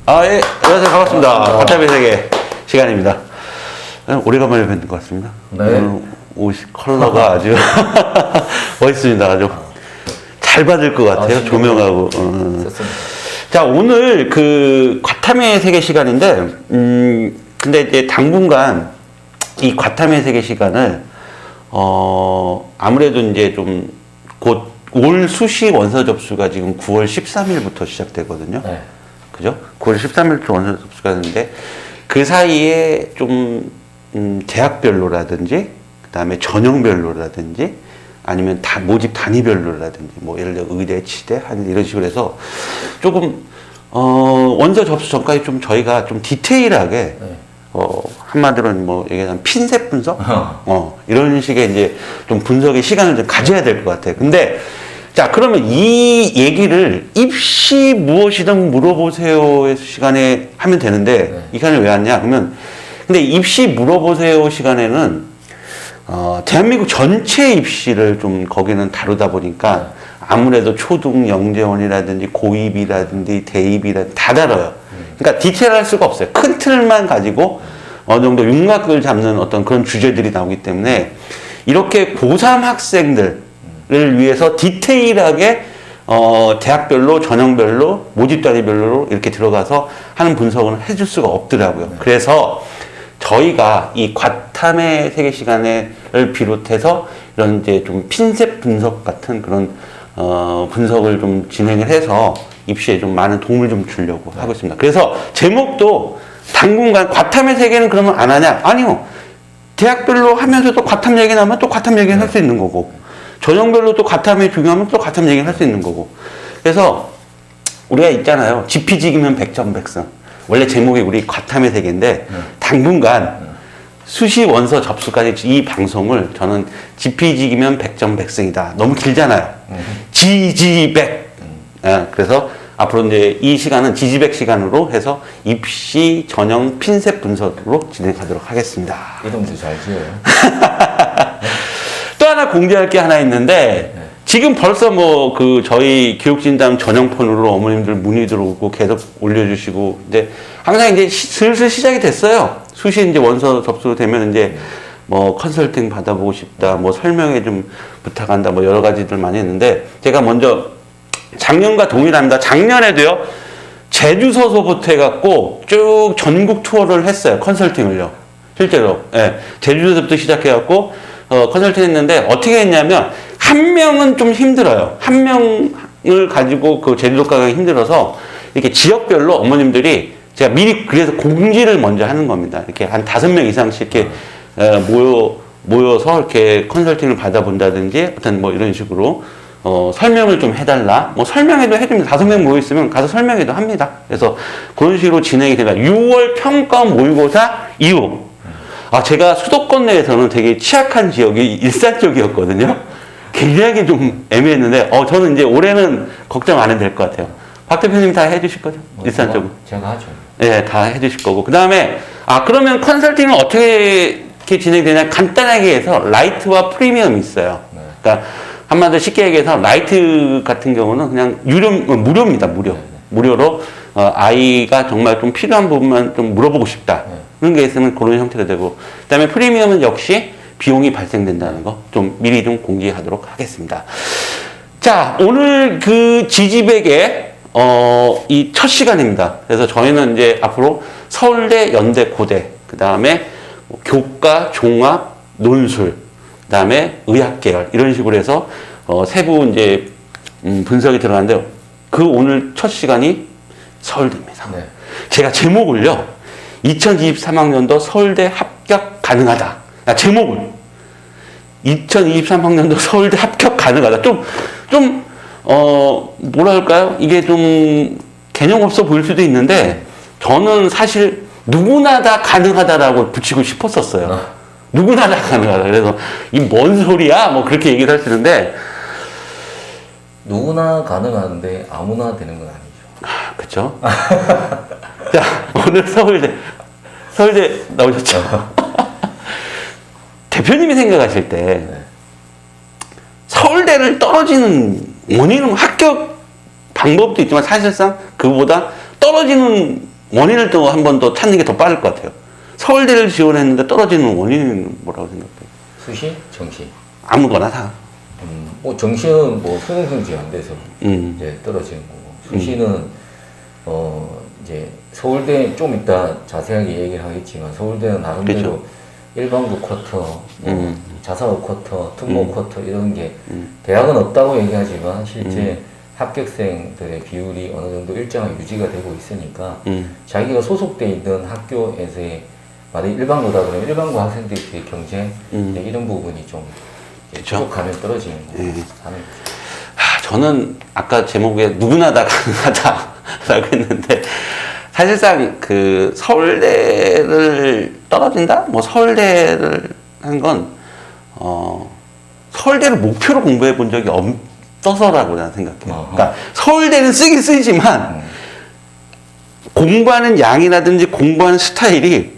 예. 안녕하세요. 반갑습니다. 과탐의 세계 시간입니다. 오래간만에 뵙는 것 같습니다. 네. 오늘 옷 컬러가 아주 멋있습니다. 아주 잘 받을 것 같아요. 조명하고. 좋습니다. 자, 오늘 그 과탐의 세계 시간인데, 근데 이제 당분간 이 과탐의 세계 시간을, 아무래도 이제 좀 곧 올 수시 원서 접수가 지금 9월 13일부터 시작되거든요. 네. 그죠? 9월 13일부터 원서 접수가 되는데, 그 사이에 좀, 대학별로라든지, 그 다음에 전형별로라든지, 아니면 모집 단위별로라든지, 뭐, 예를 들어 의대, 치대, 한 이런 식으로 해서 조금, 원서 접수 전까지 좀 저희가 좀 디테일하게, 네. 한마디로는 뭐, 얘기하면 핀셋 분석? 이런 식의 이제 좀 분석의 시간을 좀 가져야 될 것 같아요. 근데, 자, 그러면 이 얘기를 입시 무엇이든 물어보세요 시간에 하면 되는데, 네. 이 시간에 왜 왔냐? 그러면, 근데 입시 물어보세요 시간에는, 대한민국 전체 입시를 좀 거기는 다루다 보니까 아무래도 초등 영재원이라든지 고입이라든지 대입이라든지 다 다뤄요. 그러니까 디테일할 수가 없어요. 큰 틀만 가지고 어느 정도 윤곽을 잡는 어떤 그런 주제들이 나오기 때문에 이렇게 고3 학생들을 위해서 디테일하게 대학별로 전형별로 모집 단위별로 이렇게 들어가서 하는 분석을 해줄 수가 없더라고요. 그래서 저희가 이 과탐의 세계 시간을 비롯해서 이런 이제 좀 핀셋 분석 같은 그런 분석을 좀 진행을 해서 입시에 좀 많은 도움을 좀 주려고 하고 있습니다. 그래서 제목도 당분간 과탐의 세계는 그러면 안 하냐? 아니요. 대학별로 하면서도 과탐 얘기 나면 또 과탐 얘기를 할 수 있는 거고, 전형별로 또 과탐이 중요하면 또 과탐 얘기를 할 수 있는 거고. 그래서 우리가 있잖아요. 지피지기면 백전백승. 원래 제목이 우리 과탐의 세계인데 당분간 수시 원서 접수까지 이 방송을 저는 지피지기면 백전백승이다. 너무 길잖아요. 지지백. 그래서 앞으로 이제 이 시간은 지지백 시간으로 해서 입시 전형 핀셋 분석으로 진행하도록 하겠습니다. 이름도 잘 지어요. 또 하나 공지할 게 하나 있는데, 지금 벌써 뭐 그 저희 교육진담 전용폰으로 어머님들 문의 들어오고 계속 올려주시고, 이제 항상 이제 슬슬 시작이 됐어요. 수시 이제 원서 접수되면 이제 뭐 컨설팅 받아보고 싶다, 뭐 설명회 좀 부탁한다, 뭐 여러 가지들 많이 했는데, 제가 먼저 작년과 동일합니다. 작년에도요, 제주서서부터 해갖고 쭉 전국 투어를 했어요. 컨설팅을요. 실제로. 예. 제주서부터 시작해갖고, 컨설팅 했는데, 어떻게 했냐면, 한 명은 좀 힘들어요. 한 명을 가지고 그 제주도 가기 힘들어서, 이렇게 지역별로 어머님들이 제가 미리 그래서 공지를 먼저 하는 겁니다. 이렇게 한 5명 이상씩 이렇게, 모여서 이렇게 컨설팅을 받아본다든지, 어떤 뭐 이런 식으로, 설명을 좀 해달라. 뭐 설명회도 해줍니다. 5명 모여있으면 가서 설명회도 합니다. 그래서 그런 식으로 진행이 됩니다. 6월 평가 모의고사 이후. 제가 수도권 내에서는 되게 취약한 지역이 일산 쪽이었거든요. 굉장히 좀 애매했는데, 저는 이제 올해는 걱정 안 해도 될 것 같아요. 박 대표님 다 해주실 거죠? 일산 쪽은? 제가 하죠. 네, 다 해주실 거고. 그 다음에, 그러면 컨설팅은 어떻게 이렇게 진행되냐? 간단하게 해서 라이트와 프리미엄이 있어요. 그러니까 한마디로 쉽게 얘기해서 라이트 같은 경우는 그냥 무료입니다. 무료로 아이가 정말 좀 필요한 부분만 좀 물어보고 싶다. 그런 게 있으면 그런 형태가 되고, 그 다음에 프리미엄은 역시 비용이 발생된다는 거 좀 미리 좀 공지하도록 하겠습니다. 자, 오늘 그 지지백의 이 첫 시간입니다. 그래서 저희는 이제 앞으로 서울대, 연대, 고대, 그 다음에 교과, 종합, 논술, 그 다음에 의학계열, 이런 식으로 해서, 세부 이제, 분석이 들어가는데요. 그 오늘 첫 시간이 서울대입니다. 네. 제가 제목을요, 2023학년도 서울대 합격 가능하다. 제목을. 2023학년도 서울대 합격 가능하다. 뭐랄까요? 이게 좀 개념 없어 보일 수도 있는데, 저는 사실 누구나 다 가능하다라고 붙이고 싶었었어요. 누구나 다 가능하다. 그래서 이 뭔 소리야? 뭐 그렇게 얘기를 할 수 있는데, 누구나 가능한데 아무나 되는 건 아니죠. 그쵸? 자, 오늘 서울대 나오셨죠? 대표님이 생각하실 때, 서울대를 떨어지는 원인은 합격 방법도 있지만 사실상 그보다 떨어지는 원인을 또 한 번 더 찾는 게 더 빠를 것 같아요. 서울대를 지원했는데 떨어지는 원인은 뭐라고 생각해요? 수시, 정시. 아무거나 다. 뭐 정시는 뭐 수능 성적이 안 돼서 음. 이제 떨어지는 거고 수시는 이제 서울대 좀 이따 자세하게 얘기를 하겠지만 서울대는 나름대로 그렇죠. 일반고 쿼터, 뭐 자사고 쿼터, 특목 쿼터 이런 게 대학은 없다고 얘기하지만 실제 합격생들의 비율이 어느 정도 일정하게 유지가 되고 있으니까 자기가 소속돼 있는 학교에서의 만약 일반고다 그러면 일반고 학생들끼리 경쟁 이제 이런 부분이 좀 그쵸. 계속 가면 떨어지는 거 예. 하는 저는 아까 제목에 누구나 다 가능하다라고 했는데 사실상 그 서울대를 떨어진다? 뭐 서울대를 한 건 서울대를 목표로 공부해 본 적이 없어서라고 나는 생각해요. 그러니까 서울대는 쓰긴 쓰지만 공부하는 양이라든지 공부하는 스타일이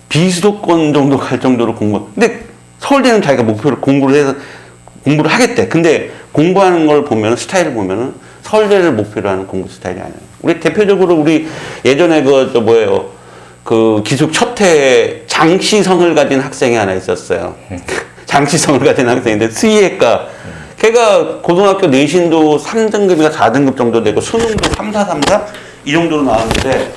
비수도권 정도 갈 정도로 공부. 근데 서울대는 자기가 목표를 공부를 하겠대. 근데 공부하는 걸 보면 스타일을 보면은 서울대를 목표로 하는 공부 스타일이 아니에요. 우리 대표적으로 우리 예전에 그 기숙 첫해 장시성을 가진 학생이 하나 있었어요. 장시성을 가진 학생인데 수의학과. 걔가 고등학교 내신도 3등급인가 4등급 정도 되고 수능도 3, 4, 3, 4 이 정도로 나왔는데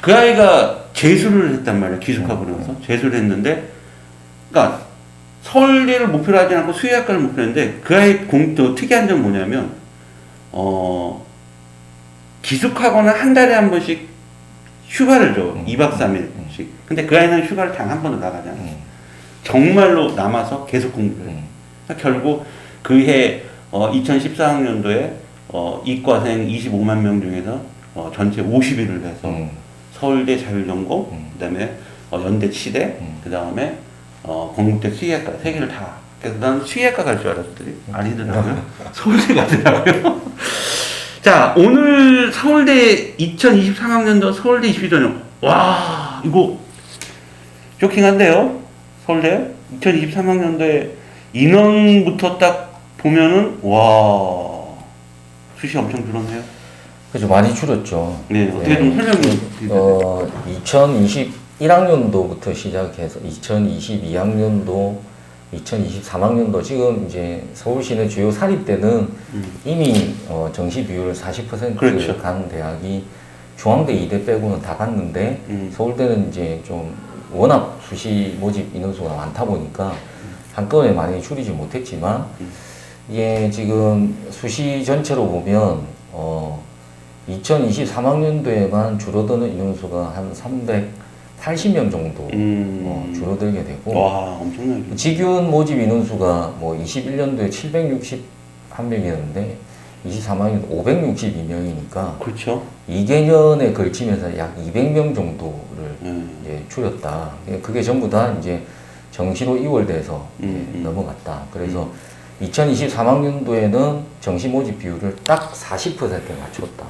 그 아이가 재수를 했단 말이에요. 기숙하고 나서 재수를 했는데, 그러니까 서울대를 목표로 하지 않고 수의학과를 목표로 했는데 그 아이 또 특이한 점 뭐냐면 기숙학원은 한 달에 한 번씩 휴가를 줘. 2박 3일씩. 근데 그 아이는 휴가를 단 한 번도 나가잖아. 정말로 남아서 계속 공부를 해. 그러니까 결국 그해 2014학년도에 이과생 25만 명 중에서 전체 50위를 해서 서울대 자율전공, 그 다음에 연대 치대, 그 다음에 건국대 수의학과 세 개를 다. 그래서 난 수의학과 갈 줄 알았더니 아니더라고요. 서울대 가더라고요. 자, 오늘 서울대 2023학년도 서울대 입시전형. 와, 이거 쇼킹한데요? 서울대 2023학년도에 인원부터 딱 보면은 와, 수시 엄청 줄었네요. 그죠, 많이 줄었죠. 네, 어떻게 좀 설명해 주세요. 2021학년도부터 시작해서 2022학년도, 2023학년도 지금 이제 서울시내 주요 사립대는 이미 정시 비율 40% 그렇죠. 간 대학이 중앙대 2대 빼고는 다 갔는데 서울대는 이제 좀 워낙 수시 모집 인원수가 많다 보니까 한꺼번에 많이 줄이지 못했지만 이게 지금 수시 전체로 보면 2023학년도에만 줄어드는 인원수가 한 380명 정도 줄어들게 되고 와, 엄청나게. 직윤 모집 인원수가 뭐 21년도에 761명이었는데 23학년 562명이니까 그렇죠. 2개년에 걸치면서 약 200명 정도를 이제 줄였다. 그게 전부 다 이제 정시로 이월돼서 넘어갔다. 그래서 2023학년도에는 정시 모집 비율을 딱 40%에 맞췄다.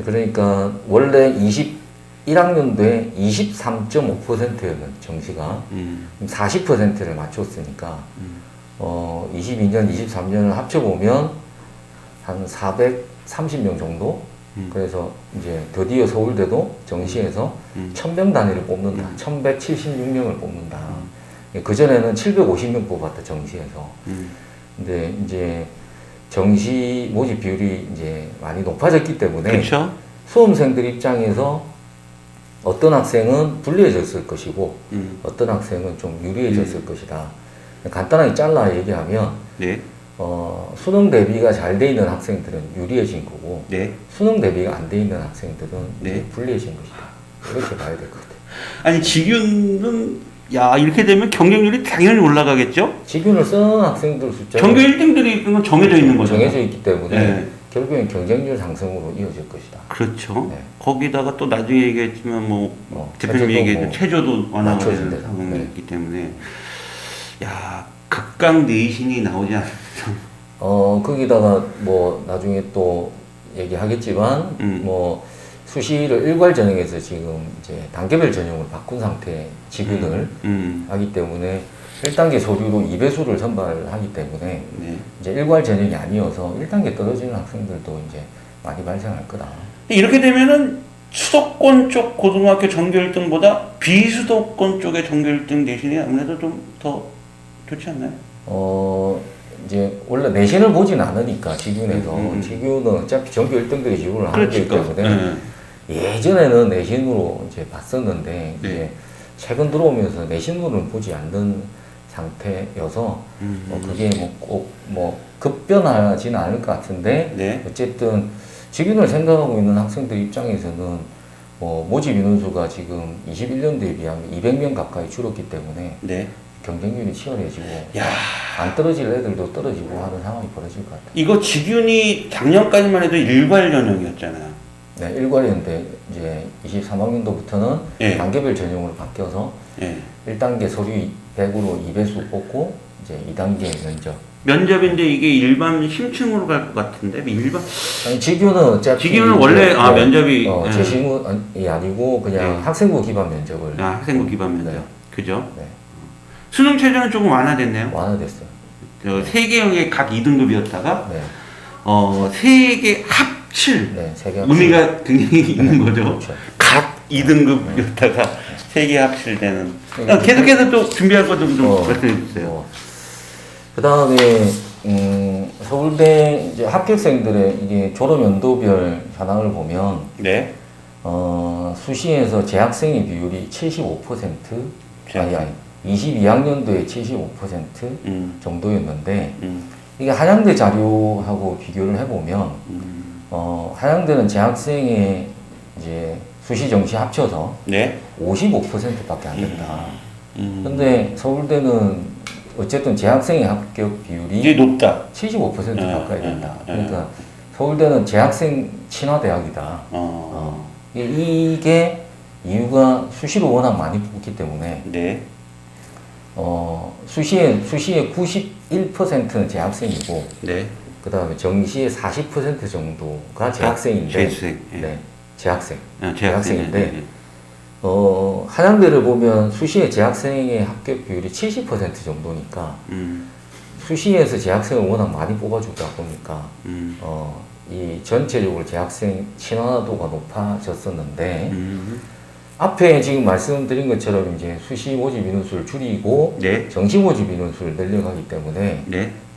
그러니까 원래 21학년도에 23.5%였는 정시가 40%를 맞췄으니까 22년, 23년을 합쳐보면 한 430명 정도? 그래서 이제 드디어 서울대도 정시에서 1000명 단위를 뽑는다. 1176명을 뽑는다. 그전에는 750명 뽑았다, 정시에서. 근데 이제 정시 모집 비율이 이제 많이 높아졌기 때문에 그렇죠. 수험생들 입장에서 어떤 학생은 불리해졌을 것이고 어떤 학생은 좀 유리해졌을 것이다. 간단하게 잘라 얘기하면 네. 수능 대비가 잘 돼 있는 학생들은 유리해진 거고 네. 수능 대비가 안 돼 있는 학생들은 네. 이제 불리해진 것이다. 이렇게 봐야 될 것 같아요. 아니, 직윤은, 야, 이렇게 되면 경쟁률이 당연히 올라가겠죠? 직윤을 쓰는 학생들 숫자가 전교 1등들이 그건 정해져 있는 거죠. 정해져 있기 때문에 네. 결국엔 경쟁률 상승으로 이어질 것이다. 그렇죠. 네. 거기다가 또 나중에 얘기했지만 대표님이 체제도 얘기했던 체조도 완화되는 낮춰진다. 상황이 네. 있기 때문에 야, 극강 내신이 나오지 않는 거기다가 뭐 나중에 또 얘기하겠지만 뭐 수시를 일괄 전형에서 지금 이제 단계별 전형을 바꾼 상태 직윤을 하기 때문에 1단계 서류로 2배수를 선발하기 때문에 네. 이제 일괄 전형이 아니어서 1단계 떨어지는 학생들도 이제 많이 발생할 거다. 이렇게 되면은 수도권 쪽 고등학교 전교 1등보다 비수도권 쪽의 전교 1등 내신이 아무래도 좀 더 좋지 않나요? 이제 원래 내신을 보진 않으니까 직윤에서 직윤은 어차피 전교 1등들이 지구를 하는 거기 때문에 예전에는 내신으로 이제 봤었는데 이제 최근 들어오면서 내신으로는 보지 않는 상태여서 그게 꼭 급변하지는 않을 것 같은데 어쨌든 직윤을 생각하고 있는 학생들 입장에서는 모집 인원수가 지금 21년도에 비하면 200명 가까이 줄었기 때문에 경쟁률이 치열해지고 안 떨어질 애들도 떨어지고 하는 상황이 벌어질 것 같아요. 이거 직윤이 작년까지만 해도 일괄 전형이었잖아요. 네, 일괄이었는데 이제 23학년도부터는 단계별 전형으로 바뀌어서 1단계 서류 100으로 2배수 뽑고 이제 2단계 면접. 면접인데 이게 일반 심층으로 갈 것 같은데 일반 아니 직윤은 어차피 직윤은 원래 면접이 재시문이 아니고 그냥 학생부 기반 면접을 학생부 기반 면접 그죠? 수능 최저는 조금 완화됐네요. 완화됐어요. 3개형의 각 2등급이었다가 3개 합칠 의미가 굉장히 있는 거죠. 그렇죠. 각 2등급이었다가 3개 합칠되는. 계속해서 또 준비할 것도 좀 말씀해 주세요. 그 다음에 서울대 이제 합격생들의 이게 졸업 연도별 현황을 보면 수시에서 재학생의 비율이 75% 아니 22학년도에 75% 정도였는데 이게 한양대 자료하고 비교를 해보면 한양대는 재학생의 이제 수시 정시 합쳐서 55%밖에 안 된다. 근데 서울대는 어쨌든 재학생의 합격 비율이 이게 높다. 75% 가까이 된다. 그러니까 서울대는 재학생 친화대학이다. 이게 이유가 수시를 워낙 많이 뽑기 때문에 수시에 91%는 재학생이고 그 다음에 정시의 40% 정도가 재학생인데 재학생인데 한양대를 보면 수시의 재학생의 합격 비율이 70% 정도니까 수시에서 재학생을 워낙 많이 뽑아주다 보니까 이 전체적으로 재학생 친화도가 높아졌었는데 앞에 지금 말씀드린 것처럼 이제 수시 모집 인원수를 줄이고 정시 모집 인원수를 늘려가기 때문에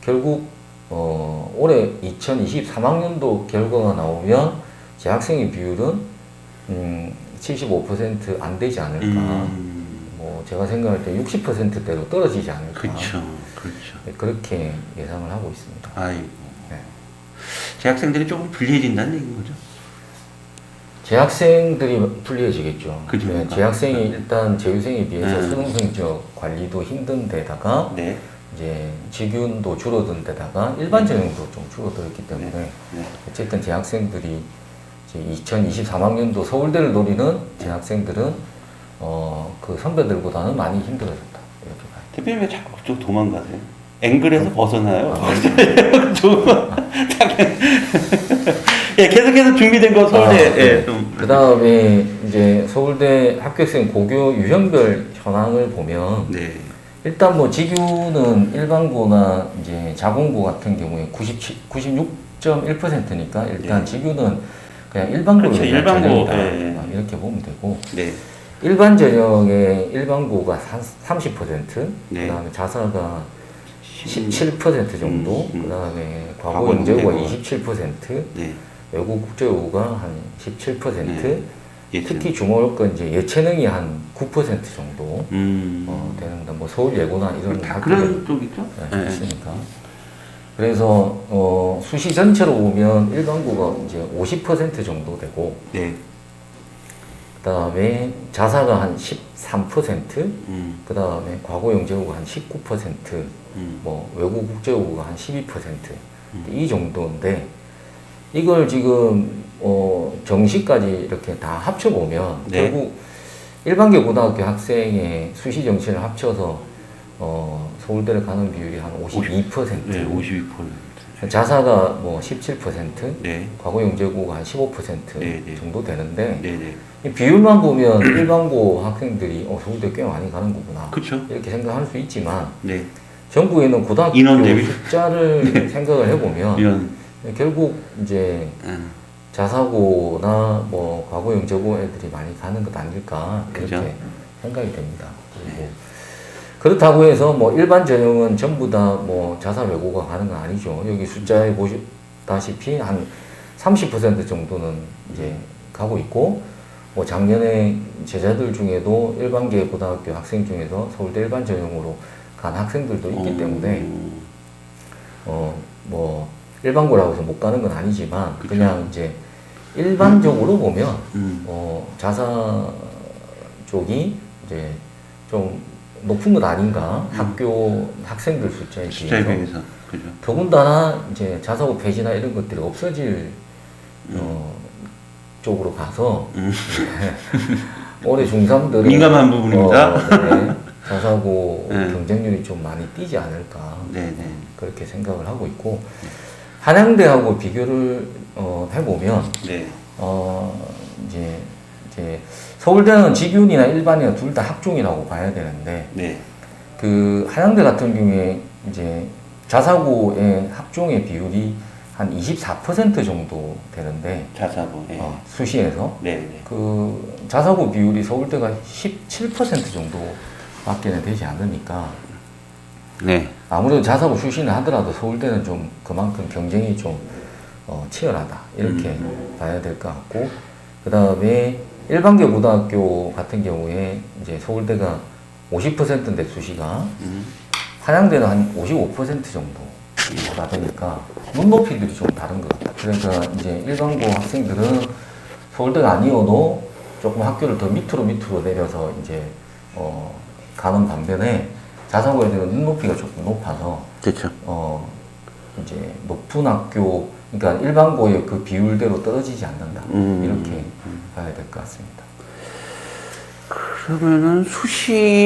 결국 올해 2023학년도 결과가 나오면 재학생의 비율은 75% 안 되지 않을까. 제가 생각할 때 60%대로 떨어지지 않을까. 그렇죠. 그렇게 예상을 하고 있습니다. 아이고. 재학생들이 조금 불리해진다는 얘기인 거죠? 재학생들이 불리해지겠죠. 재학생이 네. 일단 재유생에 비해서 수능 성적 관리도 힘든 데다가 이제 직윤도 줄어든 데다가 일반 전형도 좀 줄어들었기 때문에 어쨌든 재학생들이 이제 2023학년도 서울대를 노리는 재학생들은 그 선배들보다는 많이 힘들어졌다. 이렇게 봐요. 대표님 왜 자꾸 그쪽 도망가세요? 앵글에서 벗어나요. 계속해서 준비된 거 서울대. 그 다음에 이제 서울대 합격생 고교 유형별 현황을 보면 일단 뭐 직유는 일반고나 이제 자공고 같은 경우에 96.1%니까 일단 직유는 그냥 일반고로 전형이다 이렇게 보면 되고 일반 전형의 일반고가 30%, 그 다음에 자사가 17% 정도, 그 다음에 과거 영재고가 27%, 외국 국제고가 한 17%, 특히 주목할 건 이제 예체능이 한 9% 정도 되는데 뭐 서울 예고나 이런 다 그런 쪽이죠? 있으니까. 그래서 수시 전체로 보면 일반고가 이제 50% 정도 되고, 그다음에 자사가 한 13%, 그다음에 과거 영재고가 한 19%, 뭐 외국 국제고가 한 12%, 이 정도인데 이걸 지금 정시까지 이렇게 다 합쳐 보면 결국 일반계 고등학교 학생의 수시 정시를 합쳐서 서울대를 가는 비율이 한 52%, 52%. 자사가 뭐 17%, 과거 영재고가 한 15% 정도 되는데 이 비율만 보면 일반고 학생들이 서울대 꽤 많이 가는 거구나 이렇게 생각할 수 있지만 전국에 있는 고등학교 숫자를 생각을 해보면 결국 이제 자사고나 뭐 과거형 저고 애들이 많이 가는 것 아닐까 이렇게 그죠. 생각이 됩니다. 그리고 그렇다고 해서 뭐 일반 전형은 전부 다 뭐 자사 외고가 가는 건 아니죠. 여기 숫자에 보시다시피 한 30% 정도는 이제 가고 있고, 뭐 작년에 제자들 중에도 일반계 고등학교 학생 중에서 서울대 일반 전형으로 간 학생들도 있기 때문에 뭐 일반고라고 해서 못 가는 건 아니지만 그쵸. 그냥 이제 일반적으로 보면 자사 쪽이 이제 좀 높은 것 아닌가, 학교 학생들 숫자에 숫자에 비해서. 비해서. 그죠. 더군다나 이제 자사고 폐지나 이런 것들이 없어질 쪽으로 가서 올해 중3들은 민감한 부분입니다. 네, 자사고 네. 경쟁률이 좀 많이 뛰지 않을까 네네. 그렇게 생각을 하고 있고, 한양대하고 비교를 해보면 네. 이제 서울대는 직윤이나 일반이나 둘 다 학종이라고 봐야 되는데, 네. 그 한양대 같은 경우에 이제 자사고의 학종의 비율이 한 24% 정도 되는데, 자사고. 네. 수시에서 네네. 그 자사고 비율이 서울대가 17% 정도밖에 되지 않으니까 네. 아무래도 자사고 출신을 하더라도 서울대는 좀 그만큼 경쟁이 좀 치열하다 이렇게 봐야 될 것 같고, 그 다음에 일반계 고등학교 같은 경우에 이제 서울대가 50%인데 수시가 한양대는 한 55% 정도다 보니까 눈높이들이 좀 다른 것 같다. 그러니까 이제 일반고 학생들은 서울대가 아니어도 조금 학교를 더 밑으로 내려서 이제 가는 반면에 자사고 애들은 눈높이가 조금 높아서 그렇죠. 이제 높은 학교, 그러니까 일반고의 그 비율대로 떨어지지 않는다 이렇게 봐야 될 것 같습니다. 그러면은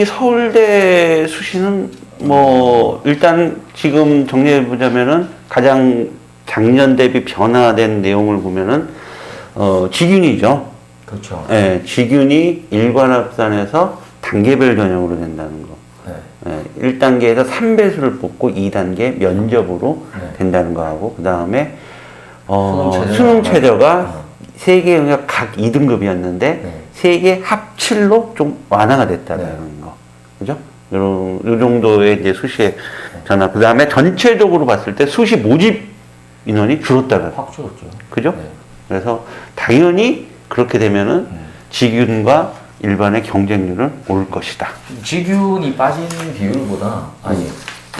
서울대 수시는 뭐 일단 지금 정리해 보자면은 가장 작년 대비 변화된 내용을 보면은 직윤이죠. 그렇죠. 예, 직윤이 일관합산에서 단계별 전형으로 된다는 거. 네. 예, 1단계에서 3배수를 뽑고 2단계 면접으로 네. 된다는 거하고, 그 다음에 수능 수능 최저가 3개 영역 각 2등급이었는데 네. 3개 합칠로 좀 완화가 됐다는 네. 거. 그죠? 요 정도의 이제 수시의 전화. 그 다음에 전체적으로 봤을 때 수시 모집 인원이 줄었다는 거. 확 줄었죠. 그죠? 네. 그래서 당연히 그렇게 되면은 직윤과 일반의 경쟁률은 오를 것이다. 직윤이 빠진 비율보다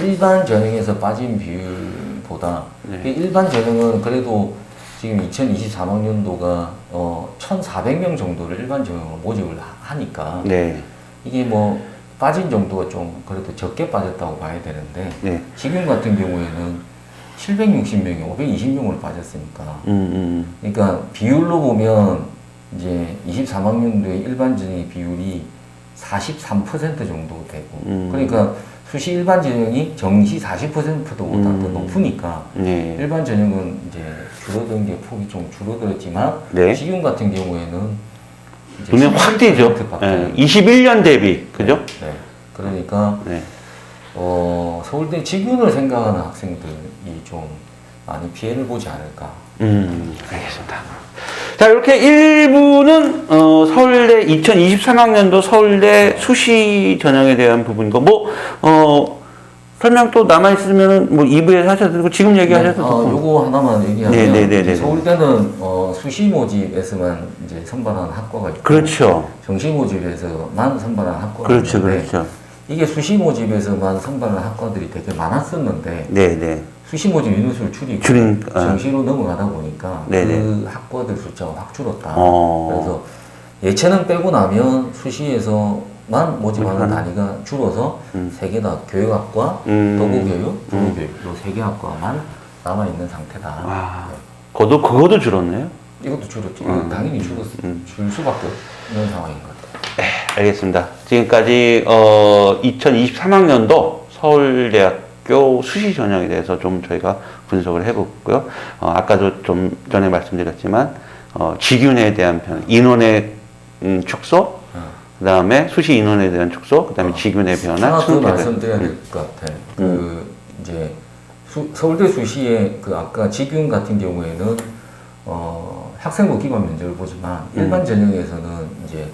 일반 전형에서 빠진 비율보다 네. 그 일반 전형은 그래도 지금 2023학년도가 1,400명 정도를 일반 전형으로 모집을 하니까 네. 이게 뭐 빠진 정도가 좀 그래도 적게 빠졌다고 봐야 되는데, 네. 지금 같은 경우에는 760명이 520명으로 빠졌으니까 그러니까 비율로 보면 이제 23학년도에 일반 전형의 비율이 43% 정도 되고, 그러니까 수시 일반 전형이 정시 40%보다 더 높으니까 네. 일반 전형은 이제 줄어든 게 폭이 좀 줄어들었지만 네. 지금 같은 경우에는 이제 보면 확 뛰죠. 11%밖에 네. 21년 대비. 그죠? 네. 그러니까 네. 서울대 직윤을 생각하는 학생들이 좀 많이 피해를 보지 않을까. 알겠습니다. 자, 이렇게 1부는 서울대 2023학년도 서울대 수시 전형에 대한 부분이고, 설명 또 남아있으면 뭐 2부에서 하셔도 되고, 지금 얘기하셔도 되고. 요거 하나만 얘기하면, 네네네네. 이제 서울대는 수시 모집에서만 이제 선발하는 학과가 있고, 그렇죠. 정시 모집에서만 선발하는 학과가 그렇죠, 있는데, 그렇죠. 이게 수시 모집에서만 선발하는 학과들이 되게 많았었는데, 네네. 수시 모집 인원수를 줄이고 정시로 넘어가다 보니까 네네. 그 학과들 숫자가 확 줄었다. 어. 그래서 예체능 빼고 나면 수시에서만 모집하는 단위가 줄어서 세 개 다 교육학과, 도구교육, 부교육 이 세 개 학과만 남아 있는 상태다. 아, 그것도 줄었네요. 이것도 줄었지. 당연히 줄 수밖에 없는 상황인 것 같아요. 알겠습니다. 지금까지 2023학년도 서울대학교 수시 전형에 대해서 좀 저희가 분석을 해봤고요. 아까도 좀 전에 말씀드렸지만 직윤에 대한 인원의 축소, 그 다음에 수시 인원에 대한 축소, 그 다음에 직윤의 변화, 하나 더 수능 말씀드려야 될 것 같아요. 서울대 수시의 그 아까 직윤 같은 경우에는 학생부 기본 면접을 보지만 일반 전형에서는 이제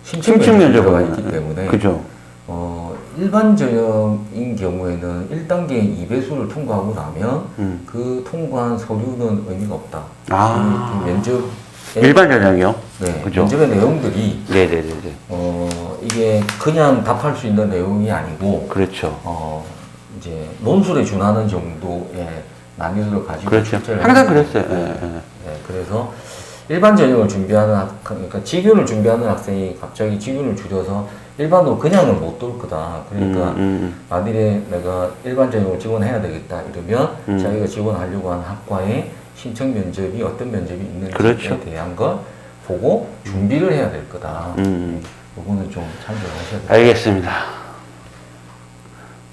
심층 심층 면접이 들어가 면접은 있기 때문에 그죠. 일반 전형인 경우에는 1단계 2배수를 통과하고 나면 그 통과한 서류는 의미가 없다. 아. 그 면접 일반 전형이요? 네, 그죠. 면접의 내용들이 네네네네. 이게 그냥 답할 수 있는 내용이 아니고 그렇죠. 이제 논술에 준하는 정도의 난이도를 가지고 그렇죠. 출제를 항상 하는 그랬어요. 거예요. 예, 예. 네, 그래서 일반 전형을 준비하는 그러니까 직윤을 준비하는 학생이 갑자기 직윤을 줄여서 일반으로 그냥은 못 돌 거다. 그러니까 만일에 내가 일반 전형을 지원해야 되겠다 이러면 자기가 지원하려고 하는 학과에 신청 면접이 어떤 면접이 있는지에 그렇죠. 대한 걸 보고 준비를 해야 될 거다. 이거는 좀 참조하셔야 돼요. 알겠습니다.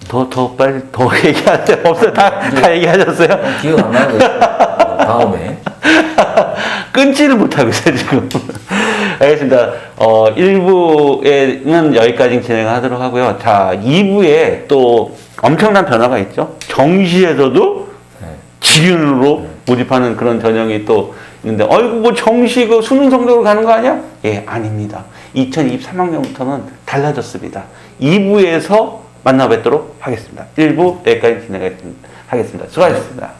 더 빨리 더 얘기할 데 없어요. 다 얘기하셨어요? 기억 안 나는 거 있어요. 다음에. 끊지를 못하고 있어요, 지금. 알겠습니다. 1부에는 여기까지 진행하도록 하고요. 자, 2부에 또 엄청난 변화가 있죠. 정시에서도 네. 직윤으로 모집하는 그런 전형이 또 있는데, 어이구, 뭐 정시 그 수능 성적으로 가는 거 아니야? 예, 아닙니다. 2023학년부터는 달라졌습니다. 2부에서 만나 뵙도록 하겠습니다. 1부 여기까지 진행하겠습니다. 수고하셨습니다.